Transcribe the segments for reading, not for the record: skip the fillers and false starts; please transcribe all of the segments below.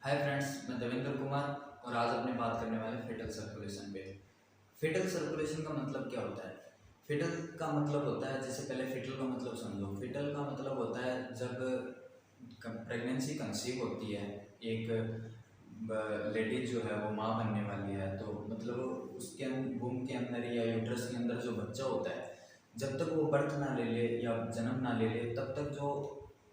Hi friends, मैं देवेंद्र कुमार और आज अपने बात करने वाले फेटल सर्कुलेशन पे। फेटल सर्कुलेशन का मतलब क्या होता है? फेटल का मतलब होता है, जैसे पहले फेटल का मतलब समझो। फेटल का मतलब होता है जब प्रेगनेंसी कंसीव होती है, एक लेडीज जो है वो माँ बनने वाली है, तो मतलब उसके वूम के अंदर या यूट्रस के अंदर जो बच्चा होता है, जब तक वो बर्थ ना ले ले या जन्म ना ले ले, तब तक जो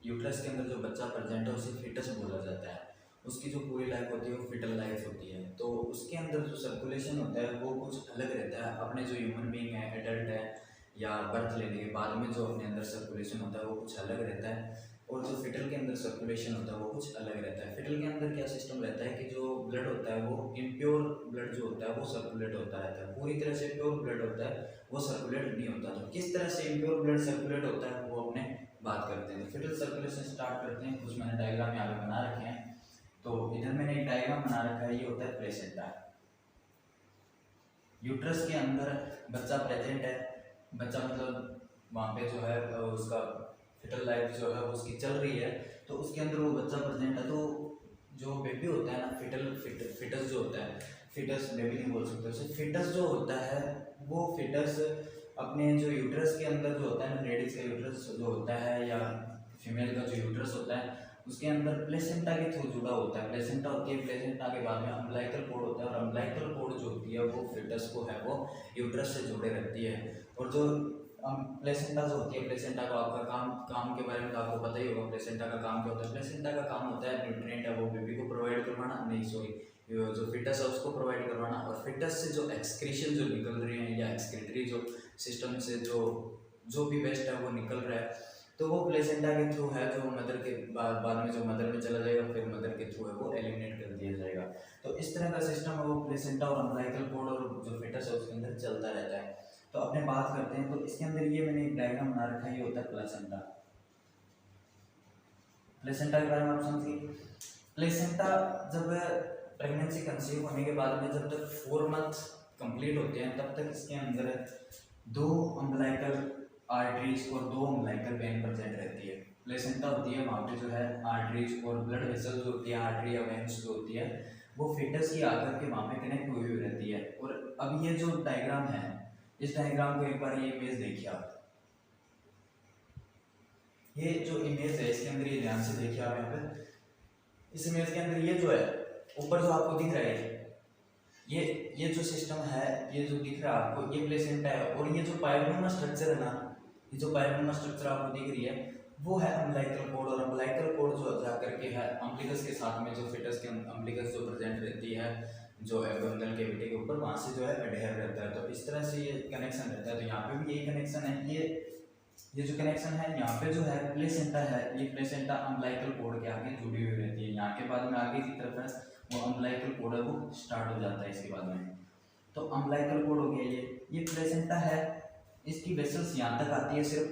यूट्रस के अंदर जो बच्चा प्रेजेंट है उसे फीटस बोला जाता है। उसकी जो पूरी लाइफ होती है वो फिटल लाइफ होती है। तो उसके अंदर जो सर्कुलेशन होता है वो कुछ अलग रहता है। अपने जो ह्यूमन बीइंग है, एडल्ट है या बर्थ लेने के बाद में जो अपने अंदर सर्कुलेशन होता है वो कुछ अलग रहता है, और जो फिटल के अंदर सर्कुलेशन होता है वो कुछ अलग रहता है। फिटल के अंदर क्या सिस्टम रहता है कि जो ब्लड होता है वो इम्प्योर ब्लड जो होता है वो सर्कुलेट होता रहता है। पूरी तरह से प्योर ब्लड होता है वो सर्कुलेट नहीं होता। तो किस तरह से इम्प्योर ब्लड सर्कुलेट होता है वो अपने बात करते हैं। तो फिटल सर्कुलेशन स्टार्ट करते हैं। कुछ मैंने डायग्राम यहाँ पे बना रखे हैं। तो इधर मैंने एक डायग्राम बना रखा है, ये होता है प्लेसेंटा। यूट्रस के अंदर बच्चा प्रेजेंट है, बच्चा मतलब वहाँ पे जो है उसका फिटल लाइफ जो है उसकी चल रही है, तो उसके अंदर वो बच्चा प्रेजेंट है। तो जो बेबी होता है ना, फिटस जो होता है, फिटस बेबी नहीं बोल सकते उसे, फिटस जो होता है वो फिटस अपने जो यूट्रस के अंदर जो होता है ना, लेडीज का यूट्रस जो होता है या फीमेल का जो यूट्रस होता है उसके अंदर प्लेसेंटा के थ्रू जुड़ा होता है। प्लेसेंटा होती है, प्लेसेंटा के बाद में अम्बिलाइकल कोड होता है, और अम्बिलाइकल कोड जो होती है वो फिटस को है वो यूट्रस से जुड़े रहती है। और जो प्लेसेंटा जो होती है, प्लेसेंटा का आपका काम के बारे में तो आपको पता ही होगा। प्लेसेंटा का काम क्या होता है? प्लेसेंटा का काम होता है न्यूट्रिएंट है वो बेबी को प्रोवाइड करवाना, नहीं सॉरी, जो फिटस है उसको प्रोवाइड करवाना। और फिटस से जो एक्सक्रीशन जो निकल रही है या एक्सक्रीटरी जो सिस्टम से जो भी वेस्ट है वो निकल रहा है, तो वो प्लेसेंटा के थ्रू है, जो मदर के बाद में जो मदर में चला जाएगा, फिर मदर के थ्रू है वो एलिमिनेट कर दिया जाएगा। तो इस तरह का सिस्टम है वो प्लेसेंटा और अम्बिलाइकल कोड और जो फिटस है उसके अंदर चलता रहता है। तो अपने बात करते हैं, तो इसके अंदर ये मैंने एक डायग्राम बना रखा है, ये होता है प्लेसेंटा। प्लेसेंटा के बारे में आप समझिए। प्लेसेंटा जब प्रेगनेंसी कंसीव होने के बाद में जब तक 4 मंथ कंप्लीट होते हैं तब तक इसके अंदर 2 अम्बिलाइकल आर्टरीज और 2 अम्बिलाइकल वेन प्रेजेंट रहती है। प्लेसेंटा होती है, वहाँ पे जो है आर्टरीज और ब्लड वेसल्स होती है, आर्टरी या वेन्स जो होती है वो फिटस की आकर के वहाँ पे कनेक्ट हुई हुई रहती है। और अब ये जो डायग्राम है, इस डायग्राम को एक बार ये इमेज देखिए आप। ये जो इमेज है इसके अंदर ये ध्यान से देखिए आप। यहाँ पे इस इमेज के अंदर ये जो है ऊपर जो आपको दिख रहा है, ये जो सिस्टम है, ये जो दिख रहा है आपको, ये प्लेसेंटा है। और ये जो पाइलोमा स्ट्रक्चर है ना, ये जो पाइलोमा स्ट्रक्चर आपको दिख रही है वो है अम्बिलाइकल कोड। और अम्बिलाइकल कोड जो जाकर के है अम्बिलिकस के साथ में, जो फिटस के अम्बिलिकस जो प्रेजेंट रहती है जो एब्डोमिनल कैविटी के ऊपर, वहाँ से जो है अडहेर रहता है। तो इस तरह से ये कनेक्शन रहता है। तो यहाँ पे भी यही कनेक्शन है। ये जो कनेक्शन है यहाँ पे जो है प्लेसेंटा है, ये प्लेसेंटा अम्बिलाइकल कोड के आगे जुड़ी हुई रहती है। यहाँ के बाद में आगे की तरफ है वो अम्बिलाइकल कोड है वो स्टार्ट हो जाता है इसके बाद में। तो अम्बिलाइकल कोड हो गया ये प्लेसेंटा है। इसकी वेसल्स यहाँ तक आती है सिर्फ,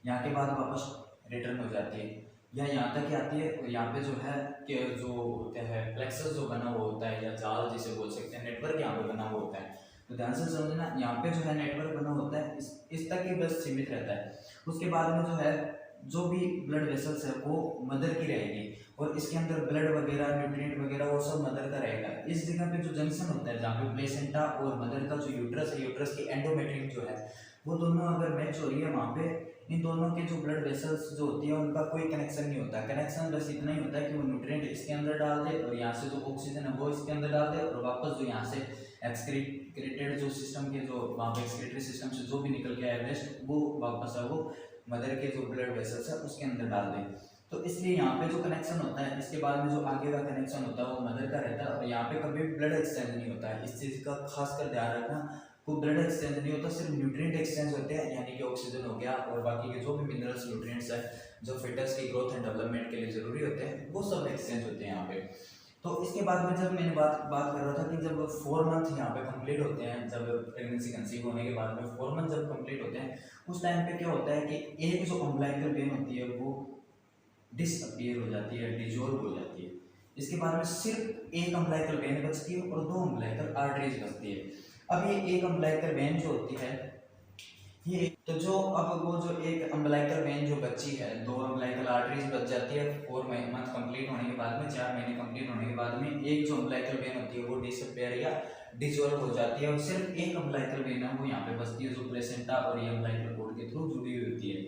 यहाँ के बाद वापस रिटर्न हो जाती है या यहाँ तक ही आती है। और यहाँ पे जो है कि जो होता है प्लेक्सस जो बना हुआ होता है या जाल जिसे बोल सकते हैं, नेटवर्क यहाँ पे बना हुआ होता है। तो ध्यान से समझना, यहाँ पे जो है नेटवर्क बना होता है, इस तक ही बस सीमित रहता है। उसके बाद में जो है जो भी ब्लड वेसल्स है वो मदर की रहेगी, और इसके अंदर ब्लड वगैरह न्यूट्रिएंट वगैरह वो सब मदर का रहेगा। इस जगह पे जो जंक्शन होता है जहाँ पे प्लेसेंटा और मदर का जो यूट्रस है, यूट्रस की एंडोमेट्रियम जो है वो दोनों अगर मैच हो रही है, वहाँ पे इन दोनों के जो ब्लड वेसल्स जो होती है उनका कोई कनेक्शन नहीं होता। कनेक्शन बस इतना ही होता है कि वो न्यूट्रिएंट इसके अंदर डाल दे और यहाँ से जो ऑक्सीजन है वो इसके अंदर डाल दे, और वापस जो यहाँ से एक्सक्रीटेड जो सिस्टम के जो वहाँ पे एक्सक्रीटरी सिस्टम से जो भी निकल के आया वेस्ट वो वापस है वो मदर के जो ब्लड वेसल्स है उसके अंदर डाल दें। तो इसलिए यहाँ पे जो कनेक्शन होता है, इसके बाद में जो आगे का कनेक्शन होता है वो मदर का रहता है। और यहाँ पे कभी ब्लड एक्सचेंज नहीं होता है, इस चीज़ का खास कर ध्यान रखना। कोई ब्लड एक्सचेंज नहीं होता, सिर्फ न्यूट्रिएंट एक्सचेंज होते हैं, यानी कि ऑक्सीजन हो गया और बाकी के जो भी मिनरल्स न्यूट्रिएंट्स है जो फिटस की ग्रोथ एंड डेवलपमेंट के लिए जरूरी होते हैं वो सब एक्सचेंज होते हैं यहाँ पे। तो इसके बाद में जब मैंने बात कर रहा था कि जब 4 मंथ यहाँ पे कंप्लीट होते हैं, जब प्रेगनेंसी कंसीव होने के बाद में 4 मंथ जब कंप्लीट होते हैं, उस टाइम पे क्या होता है कि एक जो अम्बिलाइकल वेन होती है वो डिसअपियर हो जाती है, डिजोल्व हो जाती है। इसके बाद में सिर्फ एक अम्बिलाइकल वेन बचती है और 2 अम्बिलाइकल आर्टरीज बचती है। अब ये एक अम्बिलाइकल वेन जो होती है, ये तो जो अब वो जो एक अम्बलाइकल वेन जो बची है, 2 अम्बलाइकल आर्टरीज बच जाती है 4 मंथ कंप्लीट होने के बाद में, 4 महीने कंप्लीट होने के बाद में, एक जो अम्बलाइकल वेन होती है वो डिसअपियर या डिसॉल्व हो जाती है और सिर्फ एक अम्बलाइकल वेन है वो यहाँ पे बचती है, जो प्लेसेंटा और ये अम्बलाइकल कोड के थ्रू जुड़ी हुई होती है।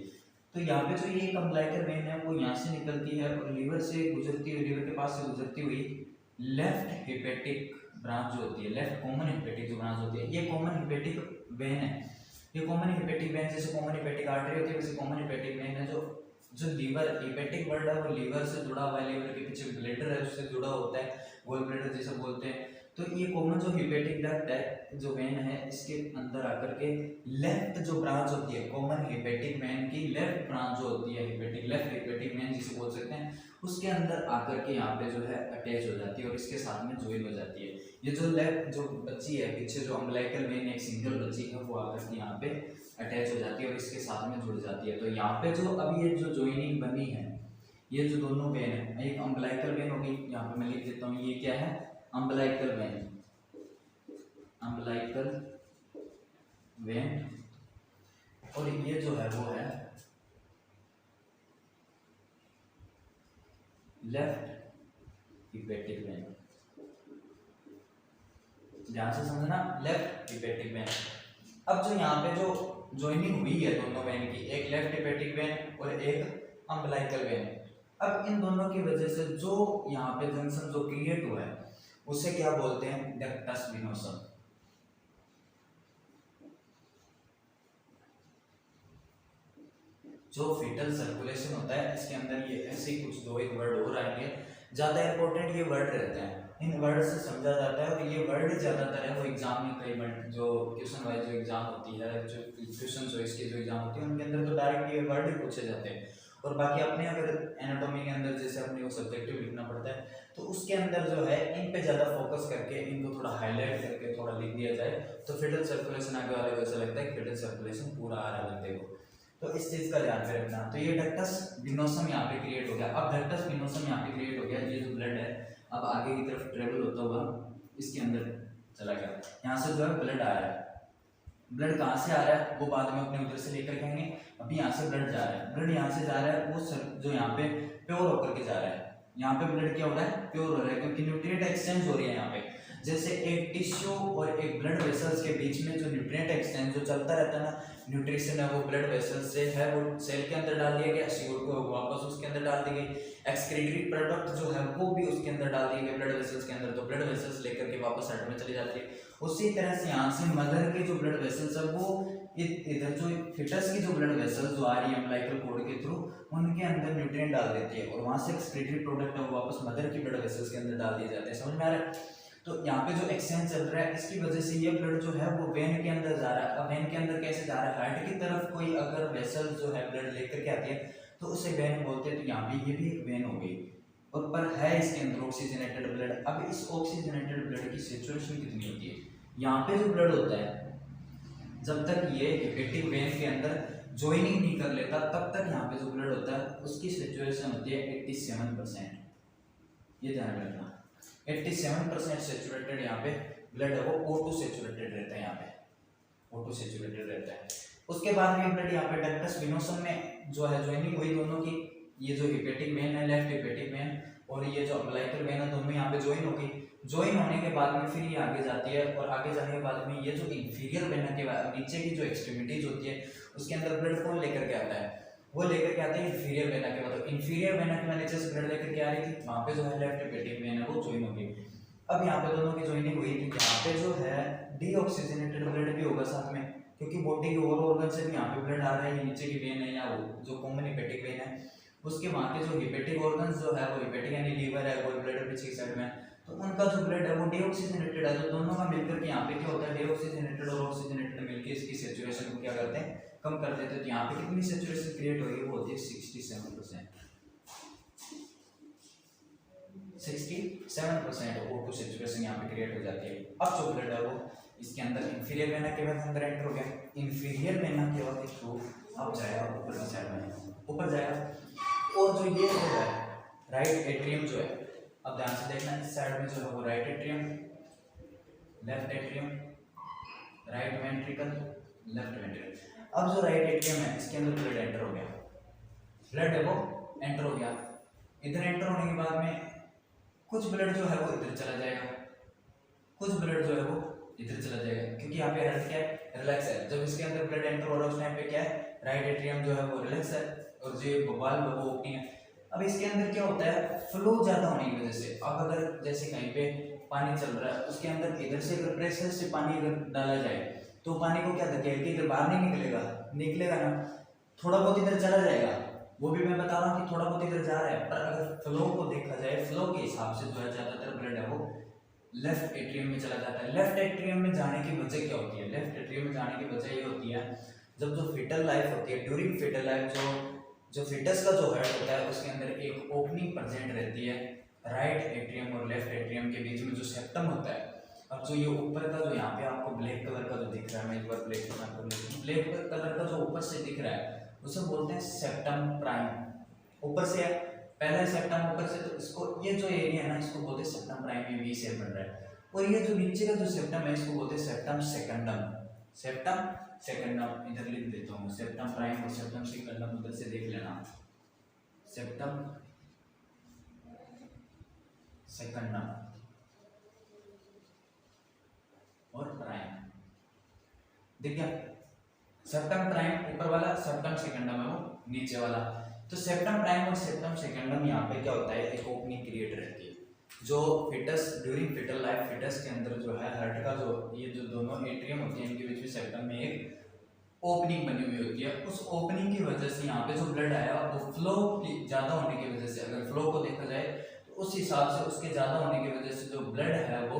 तो यहाँ पे जो ये एक अम्बलाइकल वेन है वो यहाँ से निकलती है और लीवर से गुजरती हुई, लीवर के पास से गुजरती हुई लेफ्ट हिपेटिक ब्रांच जो होती है, लेफ्ट कॉमन हिपेटिक जो ब्रांच होती है, ये कॉमन हिपेटिक वेन है। ये कॉमन हिपेटिक वेन जैसे कॉमन हिपेटिक आर्टरी होती है वैसे कॉमन हिपेटिक वेन है, जो लीवर, हिपेटिक वर्ड है वो लीवर से जुड़ा हुआ है, लीवर के पीछे ब्लैडर है उससे जुड़ा होता है, गोल ब्लैडर जैसे बोलते हैं। तो ये कॉमन जो हिपेटिक डक्ट है, जो वेन है, इसके अंदर आकर के लेफ्ट जो ब्रांच होती है कॉमन हिपेटिक वेन की, लेफ्ट ब्रांच जो होती है हिपेटिक, लेफ्ट हिपेटिक वेन जिसे बोल सकते हैं, उसके अंदर आकर के यहाँ पे जो है अटैच हो जाती है और इसके साथ में ज्वाइन हो जाती है। ये जो लेफ्ट जो बच्ची है पीछे, जो अम्बलाइकल वेन एक सिंगल बच्ची है, वो आकर के यहाँ पे अटैच हो जाती है और इसके साथ में जुड़ जाती है। तो यहाँ पे जो अब ये जो ज्वाइनिंग बनी है, ये जो दोनों वेन है, एक अम्बलाइकल वेन होगी, यहाँ पे मैं लिख देता हूँ, ये क्या है, अम्बलाइकल वेन, अम्बलाइकल वेन, और ये जो है वो है लेफ्ट हिपेटिक वेन। ध्यान से समझना, लेफ्ट हिपेटिक वेन। अब जो यहाँ पे जो ज्वाइनिंग हुई है दोनों वेन की, एक लेफ्ट हिपेटिक वेन और एक अम्बलाइकल वेन, अब इन दोनों की वजह से जो यहाँ पे जंक्शन जो क्रिएट हुआ है उसे क्या बोलते हैं, डक्टस विनोसम। जो फीटल सर्कुलेशन होता है इसके अंदर ये ऐसे ही कुछ 2 एक वर्ड और आएंगे, ज्यादा इंपॉर्टेंट ये वर्ड रहते हैं, इन वर्ड से समझा जाता है। और ये वर्ड ज्यादातर है वो एग्जाम में कई बार जो क्वेश्चन वाइज जो एग्जाम होती है, जो क्वेश्चन चॉइस की जो एग्जाम होती है उनके अंदर तो डायरेक्ट ये वर्ड ही पूछे जाते हैं। और बाकी अपने अगर एनाटॉमी के अंदर जैसे अपने को सब्जेक्टिव लिखना पड़ता है तो उसके अंदर जो है इन पे ज्यादा फोकस करके इनको थोड़ा हाईलाइट करके थोड़ा लिख दिया जाए तो फीटल सर्कुलेशन आगे वाले को ऐसा लगता है कि फीटल सर्कुलेशन पूरा आ रहा है बंदे को। तो इस चीज का ध्यान में रखना। तो ये डक्टस विनोसम यहाँ पे क्रिएट हो गया। अब डक्टस विनोसम यहाँ पे क्रिएट हो गया, ये जो ब्लड है अब आगे की तरफ ट्रेवल होता हुआ इसके अंदर चला गया, यहाँ से जो है ब्लड आ रहा है। ब्लड कहाँ से आ रहा है वो बाद में अपने उधर से लेकर के आएंगे, अभी यहाँ से ब्लड जा रहा है, ब्लड यहाँ से जा रहा है, वो जो यहाँ पे प्योर होकर के जा रहा है। यहाँ पे ब्लड क्या हो रहा है, प्योर हो रहा है, क्योंकि न्यूट्रिएंट एक्सचेंज हो रही है यहाँ पे। जैसे एक टिश्यू और एक ब्लड वेसल्स के बीच में जो न्यूट्रिएंट एक्सचेंज जो चलता रहता है ना, न्यूट्रिशन है वो ब्लड वेसल्स से है वो सेल के अंदर डाल दिया गया, CO2 को वापस उसके अंदर डाल दी गई, एक्सक्रीटरी प्रोडक्ट जो है वो भी उसके अंदर डाल दिए गए ब्लड वेसल्स के अंदर, तो ब्लड वेसल्स लेकर के वापस हार्ट में चली जाती है। उसी तरह से यहाँ से मदर के जो ब्लड वेसल्स है वो इधर जो फिटस की जो ब्लड वेसल्स जो आ रही है अम्बलाइकल कोड के थ्रू उनके अंदर न्यूट्रिएंट डाल देती है और वहां से एक्सक्रीटरी प्रोडक्ट है वो वापस मदर की ब्लड वेसल्स के अंदर डाल दिए जाते हैं। समझ में आ रहा है? तो यहाँ पे जो एक्सचेंज चल रहा है इसकी वजह से ये ब्लड जो है वो वेन के अंदर जा रहा है। अब वेन के अंदर कैसे जा रहा है, हार्ट की तरफ कोई अगर वेसल जो है ब्लड लेकर के आती है तो उसे वेन बोलते हैं। तो यहाँ पे ये भी एक वेन हो गई और पर है इसके अंदर ऑक्सीजनेटेड ब्लड। अब इस ऑक्सीजनेटेड ब्लड की सिचुएशन कितनी होती है, यहाँ पे जो ब्लड होता है जब तक ये हिपेटिक वेन के अंदर ज्वाइनिंग नहीं कर लेता तब तक यहाँ पे जो ब्लड होता है उसकी सिचुएशन होती है 87%। ये ध्यान रखना, 87% सेचुरेटेड यहाँ पे ब्लड है वो O2 सेचुरेटेड रहता है, यहाँ पे O2 सेचुरेटेड रहता है। उसके बाद में ब्लड यहाँ पे डक्टस विनोसम में जो है ज्वाइनिंग हुई दोनों की, ये जो हिपेटिक वेन है लेफ्ट हिपेटिक वेन और ये जो अम्बलाइकल वेन है दोनों यहाँ पे ज्वाइन हो गई। ज्वाइन होने के बाद में फिर ये आगे जाती है और आगे जाने के बाद में ये जो इंफीरियर वेना के बाद नीचे की जो एक्सट्रीमिटीज होती है उसके अंदर ब्लड कौन लेकर के आता है, वो लेकर के आते हैं इंफीरियर वेना के बाद। इंफीरियर वेना के बाद नीचे से ब्लड लेकर के आ रही थी, वहां पे जो है लेफ्ट हिपेटिक वेन है वो ज्वाइन हो गई। अब यहाँ पे दोनों की ज्वाइनिंग हुई थी, यहाँ पे जो है डीऑक्सीजनेटेड ब्लड भी होगा साथ में, क्योंकि बॉडी के और ऑर्गन से भी यहाँ पे ब्लड आ रहा है, नीचे की वेन है या वो जो कॉमन हिपेटिक वेन है उसके वहाँ के जो हिपेटिक ऑर्गन्स जो है वो हिपेटिक यानी लीवर है, गोल ब्लैडर पीछे की साइड में, तो उनका जो ब्लड है वो डीऑक्सीजनेटेड है। तो दोनों का मिलकर के यहाँ पे क्या होता है, डीऑक्सीजनेटेड और ऑक्सीजनेटेड मिलकर इसकी सैचुरेशन को क्या करते हैं, कम कर देते हैं। तो यहाँ पे कितनी सैचुरेशन क्रिएट होगी, वो होती है 67%। 67% O2 सैचुरेशन यहाँ पे क्रिएट हो जाती है। अब जो ब्लड है वो इसके अंदर इंफीरियर वेना के बाद अंदर एंटर हो गया, इंफीरियर वेना के बाद थ्रू अब जाएगा ऊपर की साइड में, ऊपर जाएगा और जो ये जो है राइट एट्रियम जो है, अब ध्यान से देखना इस साइड में जो है वो right atrium, left atrium, right ventricle, left ventricle. अब जो राइट एट्रियम है इसके अंदर ब्लड एंटर हो गया, ब्लड है वो एंटर हो गया। इधर एंटर होने के बाद में कुछ ब्लड जो है वो इधर चला जाएगा, कुछ ब्लड जो है वो इधर चला जाएगा, क्योंकि यहाँ पे हार्ट क्या है, रिलैक्स है। जब इसके अंदर ब्लड एंटर हो रहा है उस टाइम पे क्या है, राइट एट्रियम जो है वो रिलैक्स है और जो वाल्व है वो ओपनिंग है। अब इसके अंदर क्या होता है, फ्लो ज्यादा होने की वजह से, अब अगर जैसे कहीं पे पानी चल रहा है उसके अंदर इधर से अगर प्रेशर से पानी अगर डाला जाए तो पानी को क्या धकेल के इधर बाहर नहीं निकलेगा, निकलेगा ना, थोड़ा बहुत इधर चला जाएगा, वो भी मैं बता रहा हूँ कि थोड़ा बहुत इधर जा रहा है। पर अगर फ्लो को देखा जाए, फ्लो के हिसाब से जो है ज्यादातर ब्लड है वो लेफ्ट एट्रियम में चला जाता है। लेफ्ट एट्रियम में जाने की वजह क्या होती है, लेफ्ट एट्रियम में जाने की वजह ये होती है, जब जो फीटल लाइफ होती है, ड्यूरिंग फीटल लाइफ जो फीटस का जो हार्ट होता है उसके अंदर एक ओपनिंग प्रेजेंट रहती है राइट एट्रियम और लेफ्ट एट्रियम के बीच में जो सेप्टम होता है। अब जो ये ऊपर का जो यहाँ पे आपको ब्लैक कलर का जो दिख रहा है, मैं एक बार ब्लैक कलर का जो ऊपर से दिख रहा है उसे बोलते हैं सेप्टम प्राइम। ऊपर से है, पहला सेप्टम ऊपर से, तो इसको ये जो एरिया है ना इसको बोलते हैं सेप्टम प्राइम, ये वी शेप बन रहा है। और ये जो नीचे का जो सेप्टम है इसको बोलते हैं सेप्टम सेकंडम, सेप्टम सेकंडम। इधर लिख देता हूँ, सेप्टम प्राइम और सेप्टम सेकंडम उधर से देख लेना, सेप्टम सेकंडम और प्राइम, देख गया। सेप्टम प्राइम ऊपर वाला, सेप्टम सेकंडम है वो नीचे वाला। तो सेप्टम प्राइम और सेप्टम सेकंडम यहाँ पे क्या होता है, एक ओपनिंग क्रिएट रहती है जो fetus during fetal life, fetus के अंदर जो है हार्ट का जो ये जो दोनों एट्रियम होते हैं इनके बीच में सेप्टम में एक ओपनिंग बनी हुई होती है। उस ओपनिंग की वजह से यहाँ पे जो ब्लड आया वो फ्लो ज्यादा होने की वजह से, अगर फ्लो को देखा जाए तो उस हिसाब से उसके ज्यादा होने की वजह से जो ब्लड है वो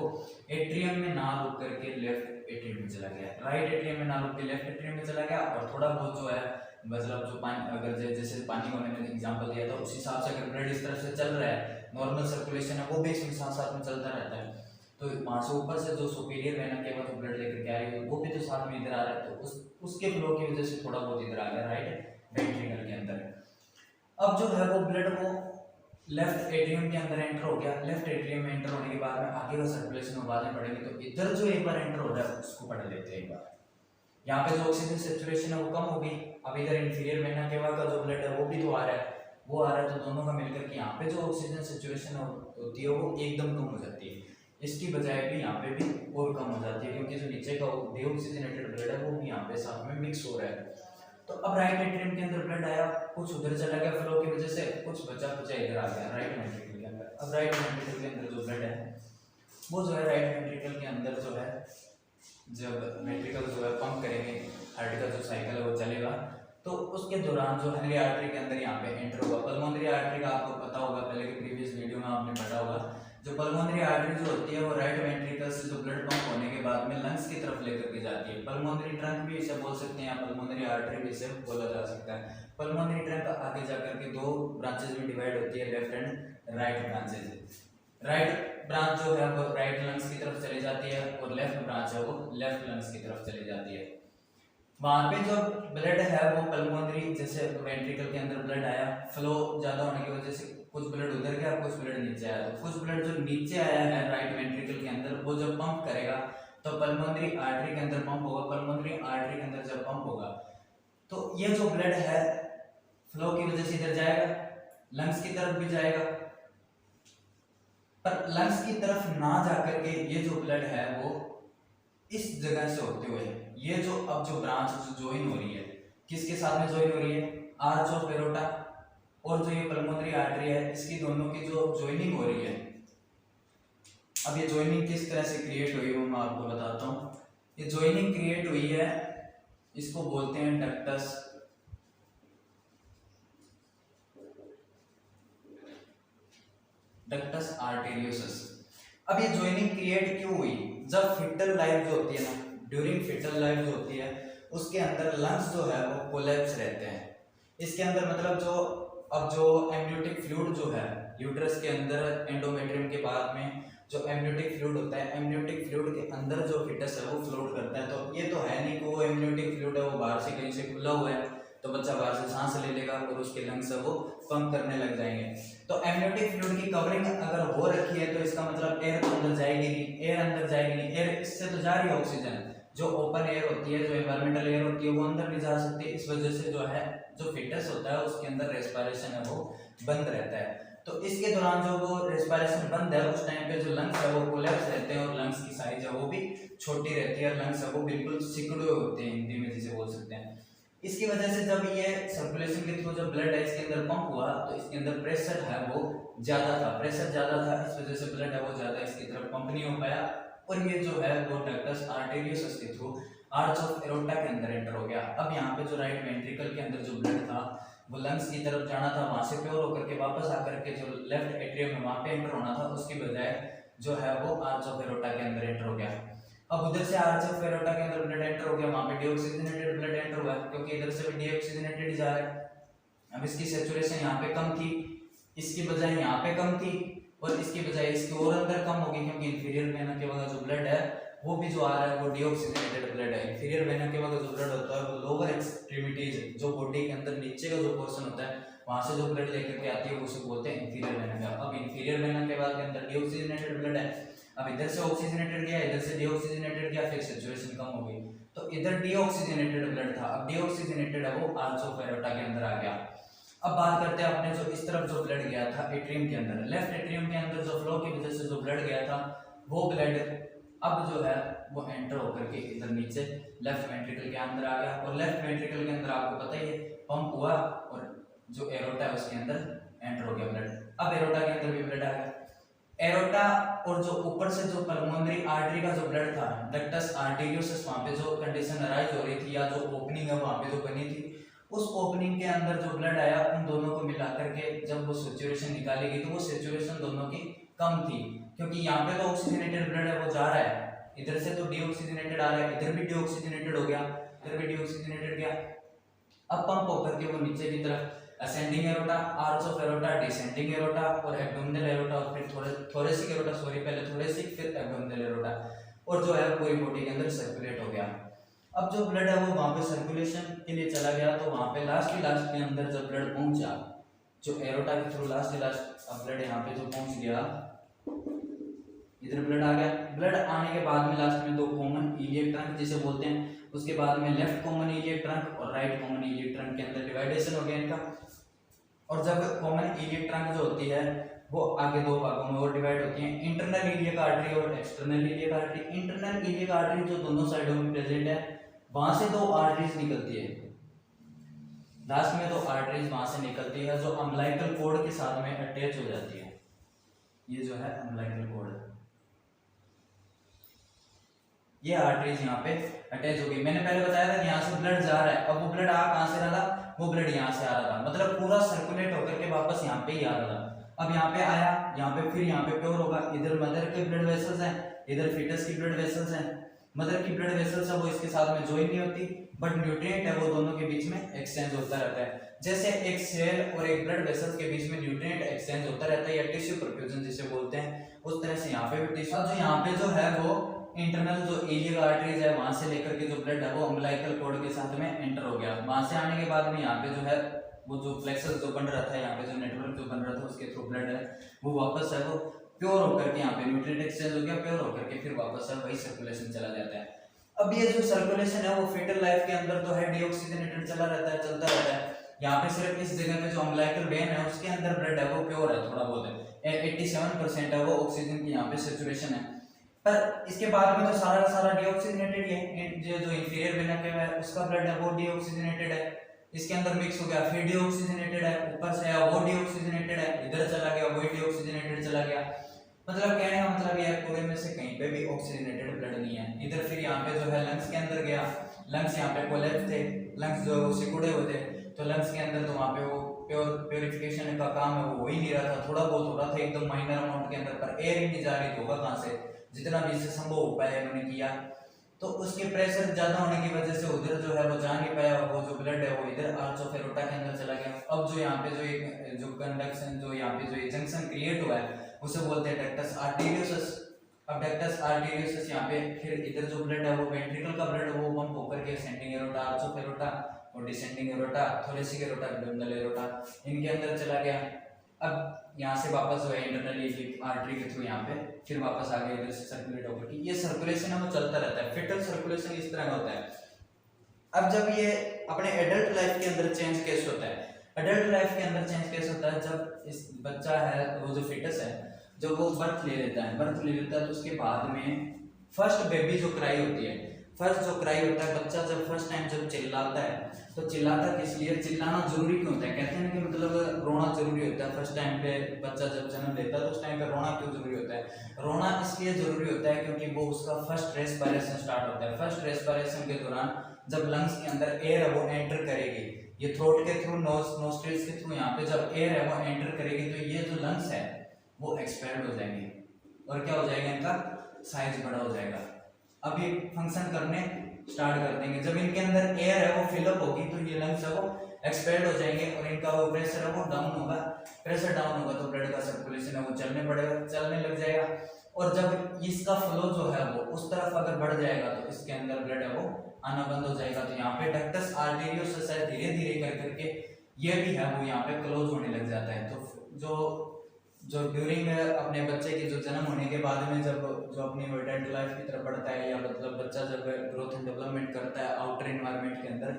एट्रियम में ना रुक करके लेफ्ट एट्रियम में चला गया, राइट एट्रियम में ना रुक के लेफ्ट एट्रियम में चला गया। और थोड़ा बहुत जो है मतलब जो पानी, अगर जैसे पानी को मैंने एग्जांपल दिया था उस हिसाब से अगर ब्लड इस तरफ से चल रहा है, नॉर्मल सर्कुलेशन है वो भी इसमें साथ साथ में चलता रहता है, तो वहां से ऊपर से जो सुपीरियर वेना के बाद ब्लड लेकर के आ रही है वो भी तो साथ में इधर आ रहा है, तो उसके फ्लो की वजह से थोड़ा बहुत इधर आ गया राइट वेंट्रिकल के अंदर। अब जो है वो ब्लड को लेफ्ट एट्रियम के अंदर एंटर हो गया, लेफ्ट एट्रियम में एंटर होने के बाद में आगे का सर्कुलेशन वो बाद में पढ़ेंगे, तो इधर जो एक बार एंटर हो रहा है उसको पढ़ लेते हैं एक बार। यहाँ पे जो ऑक्सीजन सैचुरेशन है वो कम हो गई, अब इधर इंफीरियर वेना केवा का जो ब्लड है वो भी तो आ रहा है, वो आ रहा है, तो दोनों का मिलकर के यहाँ पे जो ऑक्सीजन सैचुरेशन होती है वो एकदम कम हो जाती है, इसकी बजाय भी यहाँ पे भी और कम हो जाती है, क्योंकि जो नीचे का डीऑक्सीजनेटेड ब्लड है वो भी यहाँ पे साथ में मिक्स हो रहा है। तो अब राइट एट्रियम के अंदर ब्लड आया, कुछ उधर चला गया फ्लो की वजह से, कुछ बचा कुचा इधर आ गया राइट वेंट्रिकल के अंदर। अब राइट वेंट्रिकल के अंदर जो ब्लड है वो जो है राइट वेंट्रिकल के अंदर जो है, जब वेंट्रिकल जो है पंप करेंगे, हार्ट का जो साइकिल है वो चलेगा, तो उसके दौरान जो पल्मोनरी आर्टरी के अंदर यहाँ पे एंटर होगा। पल्मोनरी आर्टरी का आपको पता होगा, पहले के प्रीवियस वीडियो में आपने पढ़ा होगा, जो पल्मोनरी आर्टरी जो होती है वो राइट वेंट्रिकल से जो ब्लड पंप होने के बाद में लंग्स की तरफ लेकर के जाती है। पल्मोनरी ट्रंक भी इसे बोल सकते हैं या पल्मोनरी आर्टरी भी इसे बोला जा सकता है। पल्मोनरी ट्रंक आगे जाकर के दो ब्रांचेज में डिवाइड होती है, left and right branches. Right branch जो है वो राइट लंग्स की तरफ चली जाती है और लेफ्ट ब्रांच है वो लेफ्ट लंग्स की तरफ चली जाती है। वहां पे जो ब्लड है वो पल्मोनरी, जैसे वेंट्रिकल के अंदर ब्लड आया, फ्लो ज्यादा होने की वजह से कुछ ब्लड उधर गया, कुछ ब्लड नीचे आया, तो कुछ ब्लड जो नीचे आया है राइट वेंट्रिकल के अंदर वो जब पंप करेगा तो पल्मोनरी आर्टरी के अंदर पंप होगा, पल्मोनरी आर्टरी के अंदर जब पंप होगा तो ये जो ब्लड है फ्लो की वजह से इधर जाएगा, लंग्स की तरफ भी जाएगा, पर लंग्स की तरफ ना जाकर के ये जो ब्लड है वो इस जगह से होते हुए ये जो अब जो ब्रांच जो ज्वाइन हो रही है, किसके साथ में ज्वाइन हो रही है, आर्च ऑफ एरोटा और जो ये पल्मोनरी आर्टरी है इसकी दोनों की जो ज्वाइनिंग हो रही है। अब ये ज्वाइनिंग किस तरह से क्रिएट हुई वो मैं आपको बताता हूँ। ये ज्वाइनिंग क्रिएट हुई है, इसको बोलते हैं डक्टस डक्टस आर्टेरियोसस। अब ये ज्वाइनिंग क्रिएट क्यों हुई, जब फिटल लाइफ जो होती है ना, ड्यूरिंग फिटल लाइफ जो होती है उसके अंदर लंग्स जो है वो कोलैप्स रहते हैं। इसके अंदर मतलब जो अब जो एम्नियोटिक फ्लूइड जो है यूट्रस के अंदर एंडोमेट्रियम के बाद में जो एम्नियोटिक फ्लूइड होता है, एम्नियोटिक फ्लूइड के अंदर जो फिटस है वो फ्लोट करता है। तो ये तो है नहीं कि वो एम्नियोटिक फ्लूइड है वो बाहर से कहीं से खुला हुआ है तो बच्चा बाहर से सांस ले लेगा और उसके लंग्स है वो पंप करने लग जाएंगे। तो एम्नियोटिक फ्लूइड की कवरिंग अगर हो रखी है तो इसका मतलब एयर तो अंदर जाएगी नहीं, एयर अंदर जाएगी नहीं, एयर इससे तो जा रही है ऑक्सीजन, जो ओपन एयर होती है, जो एनवायरमेंटल एयर होती है वो अंदर नहीं जा सकती। इस वजह से जो है जो फिटस होता है उसके अंदर रेस्पिरेशन है वो बंद रहता है। तो इसके दौरान जो वो रेस्पिरेशन बंद है उस टाइम पे जो लंग्स है वो कोलैप्स रहते हैं और लंग्स की साइज है वो भी छोटी रहती है, लंग्स है वो बिल्कुल सिकुड़े होते हैं, हिंदी में जिसे बोल सकते हैं। इसकी वजह से जब ये सर्कुलेशन के थ्रू जब ब्लड है इसके अंदर पंप हुआ तो इसके अंदर प्रेशर है वो ज्यादा था, प्रेशर ज्यादा था, इस वजह से ब्लड है वो ज्यादा इसकी तरफ पंप नहीं हो पाया और ये जो है वो डक्टस आर्टेरियोसस के थ्रू आर्च ऑफ एरोटा के अंदर एंटर हो गया। अब यहाँ पे जो राइट वेंट्रिकल के अंदर जो ब्लड था वो लंग्स की तरफ जाना था, वहां से प्योर होकर के वापस आकर के जो लेफ्ट एट्रियम में वहां पे एंटर होना था, उसकी बजाय जो है वो आर्च ऑफ एरोटा के अंदर एंटर हो गया। अब उधर से आर्च ऑफ एरोटा के अंदर ब्लड एंटर हो गया, वहां पे डीऑक्सीजनेटेड ब्लड एंटर हुआ क्योंकि इधर से भी डीऑक्सीजनेटेड ही जा रहा है। अब इसकी सैचुरेशन यहाँ पे कम थी, इसकी बजाय यहाँ पे कम थी और इसकी बजाय इसकी और अंदर कम होगी क्योंकि इंफीरियर वेना के वगैरह जो ब्लड है वो भी जो आ रहा है वो डीऑक्सीजनेटेड ब्लड है। इंफीरियर वेना के वगैरह जो ब्लड होता है वो लोअर एक्सट्रीमिटीज जो बॉडी के अंदर नीचे का जो पोर्शन होता है वहां से जो ब्लड लेकर के आती है उसे बोलते हैं इंफीरियर वेना का। अब इंफीरियर वेना के बाद के अंदर डीऑक्सीजनेटेड ब्लड है, अब इधर से ऑक्सीजनेटेड गया, इधर से डीऑक्सीजनेटेड गया, फिर सैचुरेशन कम हो गई तो इधर डीऑक्सीजनेटेड ब्लड था, अब डीऑक्सीजनेटेड है वो आर्च ऑफ एरोटा के अंदर आ गया। अब बात करते हैं अपने जो इस तरफ जो ब्लड गया था एट्रियम के अंदर, लेफ्ट एट्रियम के अंदर जो फ्लो की वजह से जो ब्लड गया था वो ब्लड अब जो है वो एंटर होकर के इधर नीचे लेफ्ट वेंट्रिकल के अंदर आ गया और लेफ्ट वेंट्रिकल के अंदर आपको पता ही है पंप हुआ और जो एरोटा है उसके अंदर एंटर हो गया ब्लड। अब एरोटा के अंदर भी ब्लड आ गया, एरोटा और जो ऊपर से जो पल्मोनरी आर्टरी का जो ब्लड था डक्टस आर्टेरियोसस, वहां पे जो कंडीशन अराइज हो रही थी या जो ओपनिंग है वहां पे जो बनी थी उस ओपनिंग के अंदर जो ब्लड आया उन दोनों को मिलाकर के जब वो सैचुरेशन निकाली गई तो वो सैचुरेशन दोनों की कम थी क्योंकि यहाँ पे तो ऑक्सीजनेटेड ब्लड है वो जा रहा है, इधर से तो डीऑक्सीजनेटेड आ रहा है, इधर भी डीऑक्सीजनेटेड हो गया, इधर भी डीऑक्सीजनेटेड गया। अब पंप होकर के वो नीचे की तरफ ascending aorta, arch of aorta, descending aorta और एब्डोमिनल एरोटा और फिर थोरेसिक एरोटा, सॉरी पहले थोरेसिक फिर एब्डोमिनल एरोटा और जो है पूरी बॉडी के अंदर सर्कुलेट हो गया। अब जो ब्लड है वो वहां पे सर्कुलेशन के लिए चला गया तो वहां पे लास्ट के अंदर जब ब्लड पहुंचा जो एरोटा के थ्रू लास्ट अब ब्लड यहाँ पे जो पहुंच गया इधर ब्लड आ गया। ब्लड आने के बाद में लास्ट में दो कॉमन इलियक ट्रंक जिसे बोलते हैं, उसके बाद में लेफ्ट कॉमन इलियक ट्रंक और राइट कॉमन इलियक ट्रंक के अंदर डिवाइडेशन हो गया इनका। और जब कॉमन इलियक ट्रंक जो होती है वो आगे दो भागों में और डिवाइड होती है, इंटरनल इलियक आर्टरी और external iliac artery. Internal iliac artery जो दोनों साइडों में प्रेजेंट है वहां से दो आर्टरीज निकलती है, लास्ट में दो आर्टरीज वहां से निकलती है जो अम्बिलिकल कॉर्ड के साथ में अटैच हो जाती है। ये जो है अम्बिलिकल कॉर्ड, ये आर्टरीज यहाँ पे अटैच हो गई। मैंने पहले बताया था कि यहाँ से ब्लड जा रहा है, अब वो ब्लड आ कहाँ से रहा था, वो ब्लड यहाँ से आ रहा था, मतलब पूरा सर्कुलेट होकर के वापस यहाँ पे ही आ रहा था। अब यहाँ पे आया, यहाँ पे फिर यहाँ पे प्योर होगा, इधर मदर के ब्लड वेसल्स हैं, इधर फीटस की ब्लड वेसल्स हैं। मदर की ब्लड वेसल्स है वो इसके साथ में ज्वाइन नहीं होती बट न्यूट्रिएंट है वो दोनों के बीच में एक्सचेंज होता रहता है। जैसे एक सेल और एक ब्लड वेसल्स के बीच में न्यूट्रिएंट एक्सचेंज होता रहता है या टिश्यू परफ्यूजन जिसे बोलते हैं, उस तरह से यहाँ पे भी टिश्यू। जो यहाँ पे जो है वो इंटरनल जो इलियक आर्टरीज है वहां से लेकर के जो ब्लड है वो अम्बिलिकल कॉर्ड के साथ में एंटर हो गया। वहां से आने के बाद में यहाँ पे जो है वो जो प्लेक्सस जो बन रहा था, यहाँ पे जो नेटवर्क जो बन रहा था उसके थ्रू ब्लड है वो वापस है वो प्योर होकर के यहाँ पे न्यूट्रिएंट एक्सचेंज हो गया, प्योर होकर के फिर वापस है वही सर्कुलेशन चला जाता है। अब ये जो सर्कुलेशन है वो फीटल लाइफ के अंदर तो है डीऑक्सीजनेटेड चला रहता है, चलता रहता है। यहाँ पे सिर्फ इस जगह पे जो अम्बिलिकल वेन है उसके अंदर ब्लड है वो प्योर है, थोड़ा बहुत है, 87% है वो ऑक्सीजन की यहाँ पे सैचुरेशन है। पर इसके बाद में तो सारा सारा डीऑक्सीजनेटेड है, जो इंफीरियर वेना के है उसका ब्लड है वो डीऑक्सीजनेटेड है, इसके अंदर मिक्स हो गया, फिर डीऑक्सीजनेटेड है, ऊपर से आया वो डीऑक्सीजनेटेड है, इधर चला गया वही डीऑक्सीजनेटेड चला गया। मतलब कहने का मतलब ये पूरे में से कहीं पे भी ऑक्सीजनेटेड ब्लड नहीं है। इधर फिर यहाँ पे जो है लंग्स के अंदर गया, लंग्स यहाँ पे कोलैप्स थे, लंग्स जो सिकुड़े हुए थे तो लंग्स के अंदर तो वहाँ पे वो प्योरिफिकेशन का काम है वो हो ही नहीं रहा था, थोड़ा बहुत हो रहा था एकदम माइनर अमाउंट के अंदर, पर एयर ही नहीं जा रही, होगा कहाँ से, जितना भी इससे संभव हो पाया उन्होंने किया। तो उसके प्रेशर ज्यादा होने की वजह से उधर जो है वो जा नहीं पाया, वो जो ब्लड है वो इधर आर्च ऑफ एरोटा के अंदर चला गया। अब जो यहाँ पे जो एक जो कंडक्शन जो यहाँ पे जो जंक्शन क्रिएट हुआ है उसे बोलते हैं डक्टस आर्टेरियोसस। अब डक्टस आर्टेरियोसस यहाँ पे फिर इधर जो ब्लड है वो वेंट्रिकल का ब्लड वो पंप होकर के ascending aorta, arch of aorta और descending aorta, thoracic aorta, abdominal aorta इनके अंदर चला गया। अब यहाँ से वापस जो है इंटरनली आर्टरी के थ्रू यहाँ पे फिर वापस आगे इधर से सर्कुलेट होकर के ये सर्कुलेशन है वो चलता रहता है। फिटल सर्कुलेशन इस तरह का होता है। अब जब ये अपने एडल्ट लाइफ के अंदर चेंज केस होता है, एडल्ट लाइफ के अंदर चेंज केस होता है जब इस बच्चा है वो जो फिटस है जब वो बर्थ ले लेता है, बर्थ ले लेता है तो उसके बाद में फर्स्ट बेबी जो क्राई होती है, फर्स्ट जो क्राई होता है बच्चा जब फर्स्ट टाइम जब चिल्लाता है तो चिल्लाता किस लिए, चिल्लाना जरूरी क्यों होता है, कहते हैं कि मतलब रोना जरूरी होता है। फर्स्ट टाइम पे बच्चा जब जन्म लेता है तो उस टाइम पे रोना क्यों जरूरी होता है, रोना इसलिए जरूरी होता है क्योंकि वो उसका फर्स्ट रेस्पिरेशन स्टार्ट होता है। फर्स्ट रेस्पिरेशन के दौरान जब लंग्स के अंदर एयर है वो एंटर करेगी, ये थ्रोट के थ्रू नोस्ट्रिल्स के थ्रू यहाँ पे जब एयर है वो एंटर करेगी तो ये जो लंग्स है वो एक्सपैंड हो जाएंगे और क्या हो जाएगा, इनका साइज बड़ा हो जाएगा। अब ये फंक्शन करने स्टार्ट कर देंगे। जब इनके अंदर एयर है वो फिलअप होगी तो ये लंग्स है वो एक्सपेल्ड हो जाएंगे और इनका वो प्रेशर है वो डाउन होगा। प्रेशर डाउन होगा तो ब्लड का सर्कुलेशन है वो चलने लग जाएगा और जब इसका फ्लो जो है वो उस तरफ अगर बढ़ जाएगा तो इसके अंदर ब्लड है वो आना बंद हो जाएगा। तो यहाँ पे डक्टस आर्टेरियोसस है धीरे धीरे करके ये भी है वो यहाँ पे क्लोज होने लग जाता है। तो जो ड्यूरिंग अपने बच्चे के जो जन्म होने के बाद में जब जो अपनी एडल्ट लाइफ की तरफ बढ़ता है या मतलब बच्चा जब ग्रोथ एंड डेवलपमेंट करता है आउटर एनवायरनमेंट के अंदर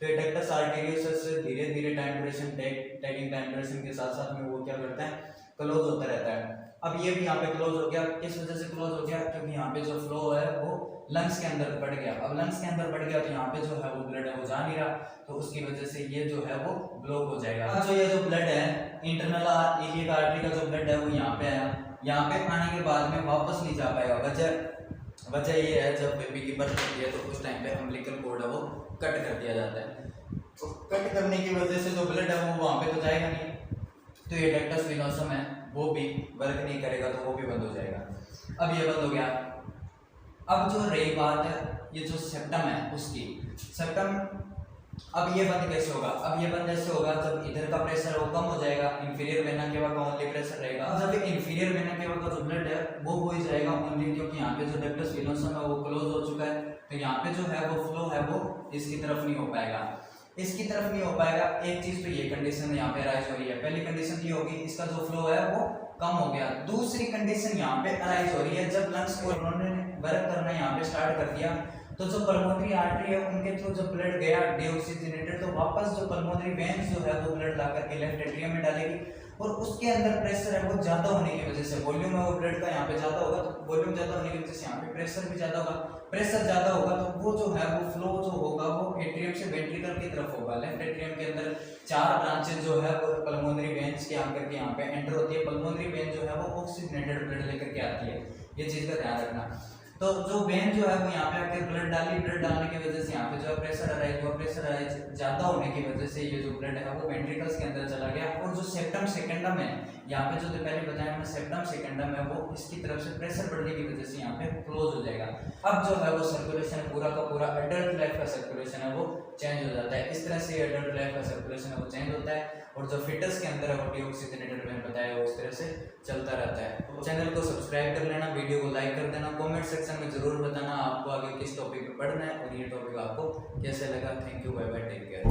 तो ये डक्टस आर्टेरियोसस धीरे धीरे time duration taking time duration के साथ साथ में वो क्या करता है, क्लोज होता रहता है। अब ये भी यहाँ पे क्लोज हो गया, किस वजह से क्लोज हो गया, क्योंकि यहाँ पे जो फ्लो है वो लंग्स के अंदर बढ़ गया। अब लंग्स के अंदर बढ़ गया तो यहाँ पे जो है वो ब्लड है वो जा नहीं रहा तो उसकी वजह से ये जो है वो ब्लॉक हो जाएगा। अब जो ये जो ब्लड है इंटरनल इलियक आर्टरी का जो ब्लड है वो यहाँ पे आया, यहाँ पे आने के बाद में वापस नहीं जा पाएगा। वजह ये है जब बेबी की बर्थ होती है तो उस टाइम पे अम्बिलिकल कॉर्ड है वो कट कर दिया जाता है। तो कट करने की वजह से जो ब्लड है वो वहाँ पे तो जाएगा नहीं, तो ये डक्टस वेनोसम है वो भी वर्क नहीं करेगा तो वो भी बंद हो जाएगा। अब ये बंद हो गया। अब जो रही बात है ये जो सेप्टम है उसकी, सेप्टम अब ये बंद कैसे होगा, अब ये बंद ऐसे होगा जब इधर का प्रेशर वो कम हो जाएगा, इंफीरियर वेना केवा का ओनली प्रेशर रहेगा। जब इंफीरियर वेना केवा का जो ब्लड है वो हो ही जाएगा ओनली, क्योंकि यहाँ पे जो डक्टस वेनोसम है वो क्लोज हो चुका है तो यहाँ पे जो है वो फ्लो है वो इसकी तरफ नहीं हो पाएगा, इसकी तरफ नहीं हो पाएगा। एक चीज तो ये कंडीशन यहाँ पे अराइज हो रही है, पहली कंडीशन ये होगी इसका जो फ्लो है वो कम हो गया। दूसरी कंडीशन यहाँ पे अराइज हो रही है जब लंग्स को उन्होंने वर्क करना यहाँ पे स्टार्ट कर दिया तो जो पल्मोनरी आर्टरी है उनके थ्रू जब ब्लड गया डीऑक्सीजनेटेड तो वापस जो पल्मोनरी वेन्स जो है वो ब्लड ला करके लेफ्ट एट्रियम में डालेगी और उसके अंदर प्रेशर है वो ज्यादा होने की वजह से वॉल्यूम है वो ब्लड का यहाँ पे ज्यादा होगा, तो वॉल्यूम ज्यादा होने की वजह से यहाँ पे प्रेशर भी ज्यादा होगा। प्रेशर ज्यादा होगा तो वो जो है वो फ्लो जो होगा वो एट्रियम से वेंट्रिकल की तरफ होगा। लेफ्ट एट्रियम के अंदर 4 ब्रांचेस जो है वो पल्मोनरी वेन्स के आकर के यहाँ पे एंटर होती है। पल्मोनरी वेन जो है वो ऑक्सीजनेटेड ब्लड लेकर के आती है, ये चीज का ध्यान रखना। तो जो वेन जो है वो यहाँ पे आकर ब्लड डाली, ब्लड डालने की वजह से यहाँ पे जो है प्रेशर अराइज हुआ, प्रेशर अराइज ज्यादा होने की वजह से ये जो ब्लड है वो वेंट्रिकल्स के अंदर चला गया और जो सेप्टम सेकेंडम है यहाँ पे जो पहले बताया मैंने सेप्टम सेकेंडम है वो इसकी तरफ से प्रेशर बढ़ने की वजह से यहाँ पे क्लोज हो जाएगा। अब जो है वो सर्कुलेशन पूरा का पूरा एडल्ट लाइफ का सर्कुलेशन है वो चेंज हो जाता है। इस तरह से एडल्ट लाइफ का सर्कुलेशन है वो चेंज होता है और जो फिटस के अंदर है वो डीऑक्सीजनेटेड मैंने बताया वो उस तरह से चलता रहता है। तो चैनल को सब्सक्राइब कर लेना, वीडियो को लाइक कर देना, कमेंट सेक्शन में जरूर बताना आपको आगे किस टॉपिक पे पढ़ना है और ये टॉपिक आपको कैसे लगा। Thank you, bye bye, take care.